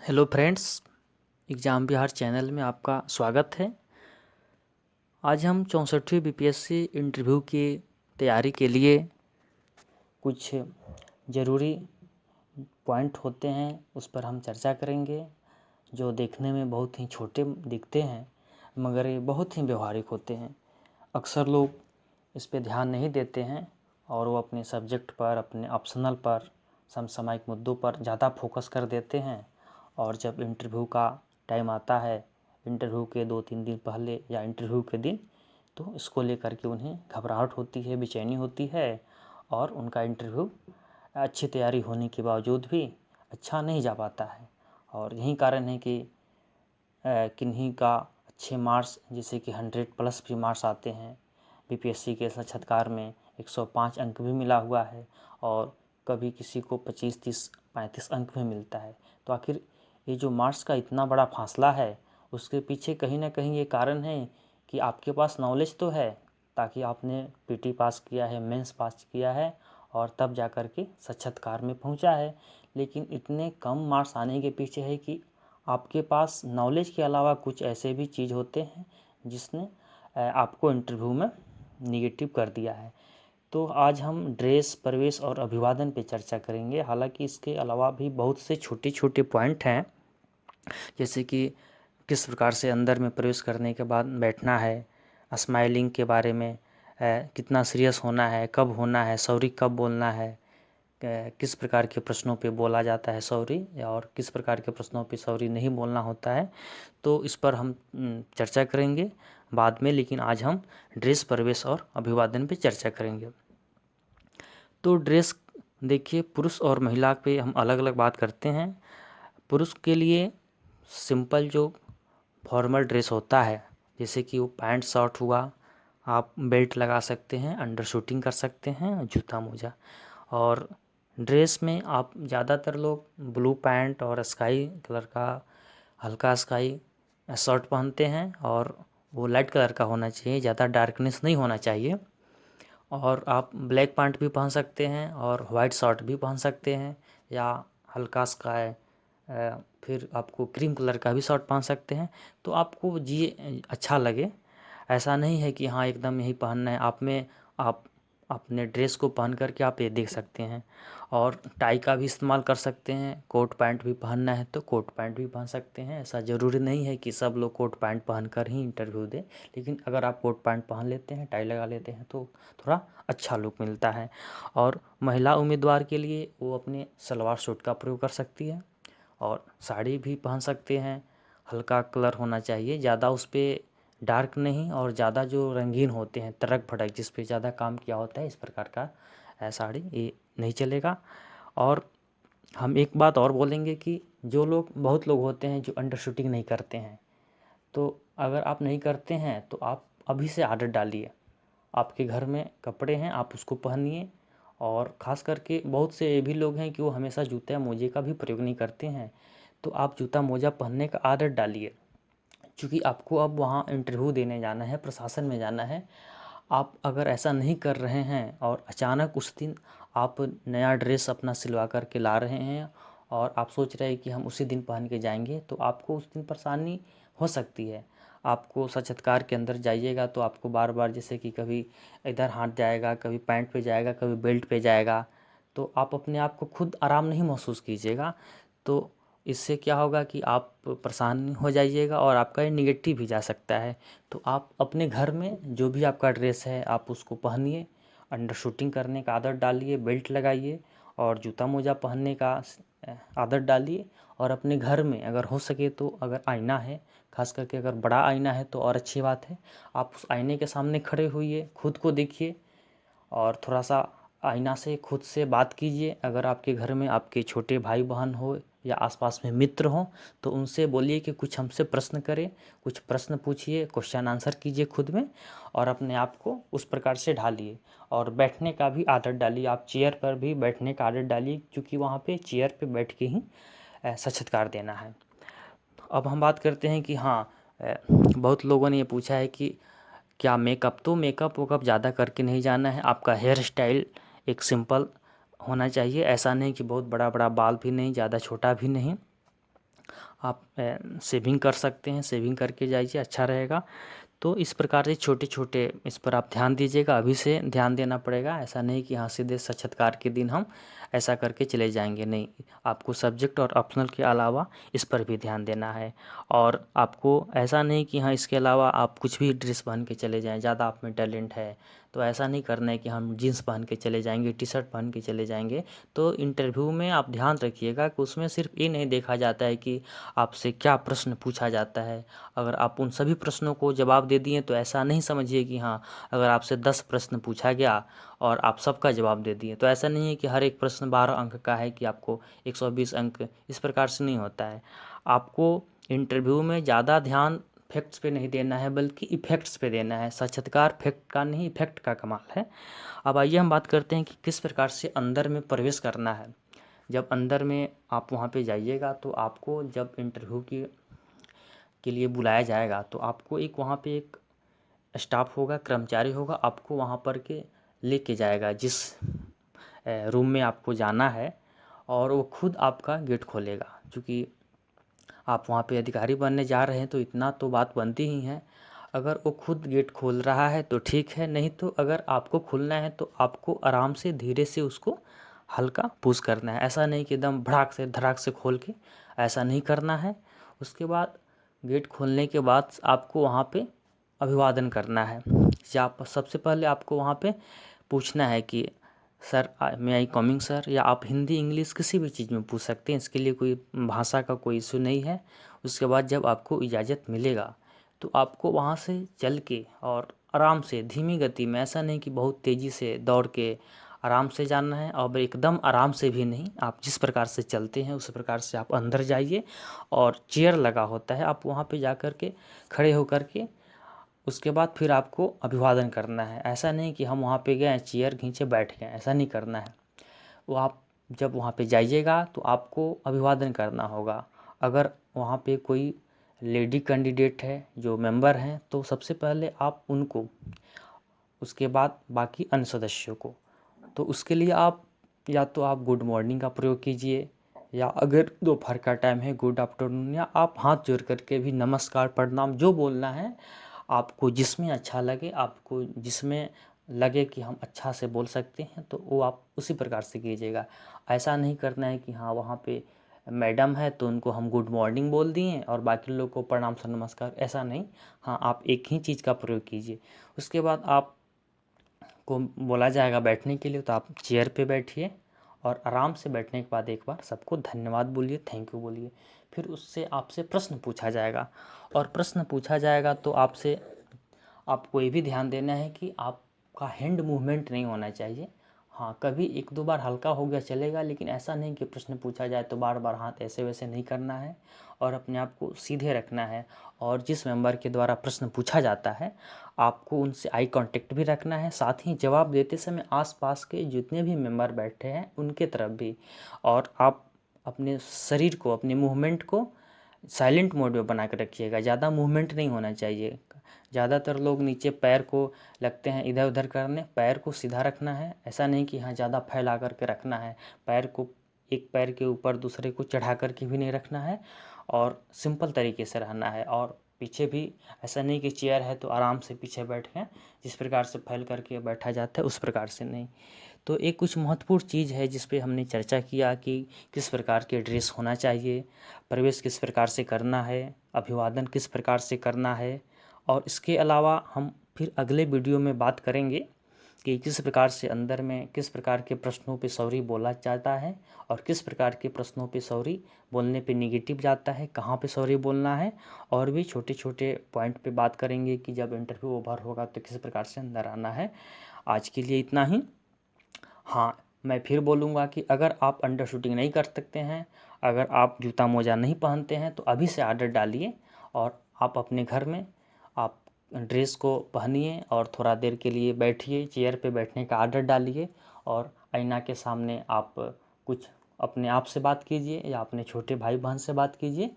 Hello friends, exam Bihar channel में आपका स्वागत है। आज हम 64वीं बीपीएससी इंटरव्यू की तैयारी के लिए कुछ ज़रूरी पॉइंट होते हैं उस पर हम चर्चा करेंगे, जो देखने में बहुत ही छोटे दिखते हैं मगर ये बहुत ही व्यवहारिक होते हैं। अक्सर लोग इस पे ध्यान नहीं देते हैं और वो अपने सब्जेक्ट पर, अपने ऑप्शनल पर, समसामयिक मुद्दों पर ज़्यादा फोकस कर देते हैं और जब इंटरव्यू का टाइम आता है, इंटरव्यू के 2-3 दिन पहले या इंटरव्यू के दिन, तो इसको लेकर के उन्हें घबराहट होती है, बेचैनी होती है और उनका इंटरव्यू अच्छी तैयारी होने के बावजूद भी अच्छा नहीं जा पाता है। और यही कारण है कि किन्हीं का अच्छे मार्क्स, जैसे कि 100+ भी मार्क्स आते हैं। बीपीएससी के साक्षात्कार में 105 अंक भी मिला हुआ है और कभी किसी को 25, 30, 35 अंक भी मिलता है। तो आखिर ये जो मार्क्स का इतना बड़ा फासला है, उसके पीछे कहीं ना कहीं ये कारण है कि आपके पास नॉलेज तो है, ताकि आपने पीटी पास किया है, मेंस पास किया है और तब जा कर के साक्षात्कार में पहुंचा है। लेकिन इतने कम मार्क्स आने के पीछे है कि आपके पास नॉलेज के अलावा कुछ ऐसे भी चीज़ होते हैं जिसने आपको इंटरव्यू में निगेटिव कर दिया है। तो आज हम ड्रेस, प्रवेश और अभिवादन पे चर्चा करेंगे। हालांकि इसके अलावा भी बहुत से छोटे छोटे पॉइंट हैं, जैसे कि किस प्रकार से अंदर में प्रवेश करने के बाद बैठना है, स्माइलिंग के बारे में, कितना सीरियस होना है, कब होना है, सॉरी कब बोलना है, किस प्रकार के प्रश्नों पे बोला जाता है सॉरी और किस प्रकार के प्रश्नों पे सॉरी नहीं बोलना होता है। तो इस पर हम चर्चा करेंगे बाद में, लेकिन आज हम ड्रेस, प्रवेश और अभिवादन पे चर्चा करेंगे। तो ड्रेस देखिए, पुरुष और महिला पे हम अलग अलग बात करते हैं। पुरुष के लिए सिंपल जो फॉर्मल ड्रेस होता है, जैसे कि वो पैंट शर्ट हुआ, आप बेल्ट लगा सकते हैं, अंडर शूटिंग कर सकते हैं, जूता मोजा। और ड्रेस में आप ज़्यादातर लोग ब्लू पैंट और स्काई कलर का, हल्का स्काई शर्ट पहनते हैं और वो लाइट कलर का होना चाहिए, ज़्यादा डार्कनेस नहीं होना चाहिए। और आप ब्लैक पैंट भी पहन सकते हैं और वाइट शर्ट भी पहन सकते हैं, या हल्का स्काई, फिर आपको क्रीम कलर का भी शर्ट पहन सकते हैं। तो आपको जी अच्छा लगे, ऐसा नहीं है कि हाँ एकदम यही पहनना है। आप अपने ड्रेस को पहन करके आप ये देख सकते हैं। और टाई का भी इस्तेमाल कर सकते हैं। कोट पैंट भी पहनना है तो कोट पैंट भी पहन सकते हैं। ऐसा ज़रूरी नहीं है कि सब लोग कोट पैंट पहन कर ही इंटरव्यू दें, लेकिन अगर आप कोट पैंट पहन लेते हैं, टाई लगा लेते हैं तो थोड़ा अच्छा लुक मिलता है। और महिला उम्मीदवार के लिए वो अपने सलवार सूट का प्रयोग कर सकती है और साड़ी भी पहन सकते हैं। हल्का कलर होना चाहिए, ज़्यादा उस पर डार्क नहीं और ज़्यादा जो रंगीन होते हैं, तड़क भड़क, जिस पे ज़्यादा काम किया होता है, इस प्रकार का साड़ी ये नहीं चलेगा। और हम एक बात और बोलेंगे कि जो लोग, बहुत लोग होते हैं जो अंडर शूटिंग नहीं करते हैं, तो अगर आप नहीं करते हैं तो आप अभी से आदत डालिए। आपके घर में कपड़े हैं, आप उसको पहनिए। और ख़ास करके बहुत से ये भी लोग हैं कि वो हमेशा जूते या मोजे का भी प्रयोग नहीं करते हैं, तो आप जूता मोजा पहनने का आदत डालिए। क्योंकि आपको अब वहाँ इंटरव्यू देने जाना है, प्रशासन में जाना है। आप अगर ऐसा नहीं कर रहे हैं और अचानक उस दिन आप नया ड्रेस अपना सिलवा कर के ला रहे हैं और आप सोच रहे हैं कि हम उसी दिन पहन के जाएंगे, तो आपको उस दिन परेशानी हो सकती है। आपको साक्षात्कार के अंदर जाइएगा तो आपको बार बार, जैसे कि कभी इधर हाथ जाएगा, कभी पैंट पे जाएगा, कभी बेल्ट पे जाएगा, तो आप अपने आप को खुद आराम नहीं महसूस कीजिएगा। तो इससे क्या होगा कि आप परेशान हो जाइएगा और आपका ये निगेटिव भी जा सकता है। तो आप अपने घर में जो भी आपका ड्रेस है आप उसको पहनिए, अंडर शूटिंग करने का आदत डालिए, बेल्ट लगाइए और जूता मोजा पहनने का आदत डालिए। और अपने घर में अगर हो सके तो, अगर आईना है, खास करके अगर बड़ा आईना है तो और अच्छी बात है, आप उस आईने के सामने खड़े होइए, खुद को देखिए और थोड़ा सा आईना से खुद से बात कीजिए। अगर आपके घर में आपके छोटे भाई बहन हो या आसपास में मित्र हों तो उनसे बोलिए कि कुछ हमसे प्रश्न करें, कुछ प्रश्न पूछिए, क्वेश्चन आंसर कीजिए खुद में और अपने आप को उस प्रकार से ढालिए। और बैठने का भी आदत डालिए, आप चेयर पर भी बैठने का आदत डालिए, क्योंकि वहाँ पे चेयर पे बैठ के ही साक्षात्कार देना है। अब हम बात करते हैं कि हाँ, बहुत लोगों ने ये पूछा है कि क्या मेकअप, तो मेकअप वेकअप ज़्यादा करके नहीं जाना है। आपका हेयर स्टाइल एक सिंपल होना चाहिए, ऐसा नहीं कि बहुत बड़ा बड़ा बाल भी नहीं, ज़्यादा छोटा भी नहीं। आप सेविंग कर सकते हैं, सेविंग करके जाइए, अच्छा रहेगा। तो इस प्रकार से छोटे छोटे इस पर आप ध्यान दीजिएगा, अभी से ध्यान देना पड़ेगा। ऐसा नहीं कि हाँ सीधे साक्षात्कार के दिन हम ऐसा करके चले जाएंगे, नहीं, आपको सब्जेक्ट और ऑप्शनल के अलावा इस पर भी ध्यान देना है। और आपको ऐसा नहीं कि हाँ इसके अलावा आप कुछ भी ड्रेस पहन के चले जाएं, ज़्यादा आप में टैलेंट है तो ऐसा नहीं करना है कि हम जीन्स पहन के चले जाएंगे, टी शर्ट पहन के चले जाएंगे। तो इंटरव्यू में आप ध्यान रखिएगा कि उसमें सिर्फ ये नहीं देखा जाता है कि आपसे क्या प्रश्न पूछा जाता है। अगर आप उन सभी प्रश्नों को जवाब दे दिए तो ऐसा नहीं समझिए कि हाँ अगर आपसे 10 प्रश्न पूछा गया और आप सबका जवाब दे दिए तो ऐसा नहीं है कि हर एक प्रश्न 12 अंक का है कि आपको 120 अंक, इस प्रकार से नहीं होता है। आपको इंटरव्यू में ज़्यादा ध्यान फैक्ट्स पे नहीं देना है बल्कि इफ़ेक्ट्स पे देना है। साक्षात्कार फैक्ट का नहीं, इफ़ेक्ट का कमाल है। अब आइए हम बात करते हैं कि किस प्रकार से अंदर में प्रवेश करना है। जब अंदर में आप वहाँ पे जाइएगा तो आपको जब इंटरव्यू के लिए बुलाया जाएगा तो आपको एक वहाँ पे एक स्टाफ होगा, कर्मचारी होगा, आपको वहाँ पर के लेके जाएगा जिस रूम में आपको जाना है, और वो खुद आपका गेट खोलेगा। क्योंकि आप वहाँ पे अधिकारी बनने जा रहे हैं तो इतना तो बात बनती ही है। अगर वो खुद गेट खोल रहा है तो ठीक है, नहीं तो अगर आपको खुलना है तो आपको आराम से धीरे से उसको हल्का पुश करना है। ऐसा नहीं कि एकदम भड़ाक से धड़ाक से खोल के, ऐसा नहीं करना है। उसके बाद गेट खोलने के बाद आपको वहाँ पे अभिवादन करना है। या आप सबसे पहले आपको वहाँ पे पूछना है कि sir may I coming sir, या आप हिंदी इंग्लिश किसी भी चीज़ में पूछ सकते हैं, इसके लिए कोई भाषा का कोई इशू नहीं है। उसके बाद जब आपको इजाज़त मिलेगा तो आपको वहाँ से चल के और आराम से धीमी गति में, ऐसा नहीं कि बहुत तेज़ी से दौड़ के, आराम से जाना है। और एकदम आराम से भी नहीं, आप जिस प्रकार से चलते हैं उस प्रकार से आप अंदर जाइए। और चेयर लगा होता है, आप वहाँ पे जा कर के खड़े होकर के उसके बाद फिर आपको अभिवादन करना है। ऐसा नहीं कि हम वहाँ पे गए चेयर खींचे बैठ गए, ऐसा नहीं करना है। वो आप जब वहाँ पे जाइएगा तो आपको अभिवादन करना होगा। अगर वहाँ पे कोई लेडी कैंडिडेट है जो मेंबर हैं तो सबसे पहले आप उनको, उसके बाद बाकी अन्य सदस्यों को। तो उसके लिए आप या तो आप गुड मॉर्निंग का प्रयोग कीजिए, या अगर दोपहर का टाइम है गुड आफ्टरनून, या आप हाथ जोड़ करके भी नमस्कार प्रणाम जो बोलना है आपको, जिसमें अच्छा लगे, आपको जिसमें लगे कि हम अच्छा से बोल सकते हैं तो वो आप उसी प्रकार से कीजिएगा। ऐसा नहीं करना है कि हाँ वहाँ पे मैडम है तो उनको हम गुड मॉर्निंग बोल दिए और बाकी लोग को प्रणाम सर नमस्कार, ऐसा नहीं। हाँ आप एक ही चीज़ का प्रयोग कीजिए। उसके बाद आप को बोला जाएगा बैठने के लिए तो आप चेयर पे बैठिए, और आराम से बैठने के बाद एक बार सबको धन्यवाद बोलिए, थैंक यू बोलिए। फिर उससे आपसे प्रश्न पूछा जाएगा, और प्रश्न पूछा जाएगा तो आपसे आपको ये भी ध्यान देना है कि आपका हैंड मूवमेंट नहीं होना चाहिए। हाँ कभी एक दो बार हल्का हो गया चलेगा, लेकिन ऐसा नहीं कि प्रश्न पूछा जाए तो बार बार हाथ ऐसे वैसे नहीं करना है, और अपने आप को सीधे रखना है। और जिस मेंबर के द्वारा प्रश्न पूछा जाता है आपको उनसे आई कांटेक्ट भी रखना है, साथ ही जवाब देते समय आसपास के जितने भी मेंबर बैठे हैं उनके तरफ भी। और आप अपने शरीर को, अपने मूवमेंट को साइलेंट मोड में बना के रखिएगा, ज़्यादा मूवमेंट नहीं होना चाहिए। ज़्यादातर लोग नीचे पैर को लगते हैं इधर उधर करने, पैर को सीधा रखना है। ऐसा नहीं कि हाँ ज़्यादा फैला करके रखना है, पैर को एक पैर के ऊपर दूसरे को चढ़ा करके भी नहीं रखना है, और सिंपल तरीके से रहना है। और पीछे भी ऐसा नहीं कि चेयर है तो आराम से पीछे बैठ गए, जिस प्रकार से फैल करके बैठा जाता है उस प्रकार से नहीं। तो एक कुछ महत्वपूर्ण चीज़ है जिस पे हमने चर्चा किया कि किस प्रकार के ड्रेस होना चाहिए, प्रवेश किस प्रकार से करना है, अभिवादन किस प्रकार से करना है। और इसके अलावा हम फिर अगले वीडियो में बात करेंगे कि किस प्रकार से अंदर में किस प्रकार के प्रश्नों पे सॉरी बोला जाता है, और किस प्रकार के प्रश्नों पे सॉरी बोलने पे नेगेटिव जाता है, कहाँ पे सॉरी बोलना है। और भी छोटे छोटे पॉइंट पे बात करेंगे कि जब इंटरव्यू ओवर होगा तो किस प्रकार से अंदर आना है। आज के लिए इतना ही। हाँ मैं फिर बोलूँगा कि अगर आप अंडर शूटिंग नहीं कर सकते हैं, अगर आप जूता मोजा नहीं पहनते हैं तो अभी से आर्डर डालिए, और आप अपने घर में आप ड्रेस को पहनिए और थोड़ा देर के लिए बैठिए, चेयर पे बैठने का आर्डर डालिए, और आईना के सामने आप कुछ अपने आप से बात कीजिए या अपने छोटे भाई बहन से बात कीजिए,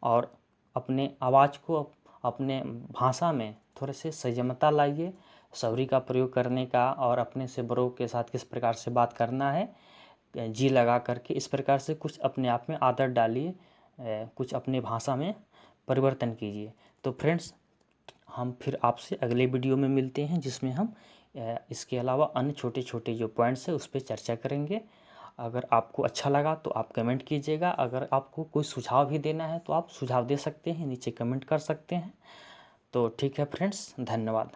और अपने आवाज़ को अपने भाषा में थोड़े से संयमता लाइए, सॉरी का प्रयोग करने का, और अपने से बड़ों के साथ किस प्रकार से बात करना है जी लगा करके, इस प्रकार से कुछ अपने आप में आदत डालिए। कुछ अपने भाषा में परिवर्तन कीजिए। तो फ्रेंड्स, हम फिर आपसे अगले वीडियो में मिलते हैं, जिसमें हम इसके अलावा अन्य छोटे छोटे जो पॉइंट्स है उस पर चर्चा करेंगे। अगर आपको अच्छा लगा तो आप कमेंट कीजिएगा। अगर आपको कोई सुझाव भी देना है तो आप सुझाव दे सकते हैं, नीचे कमेंट कर सकते हैं। तो ठीक है फ्रेंड्स, धन्यवाद।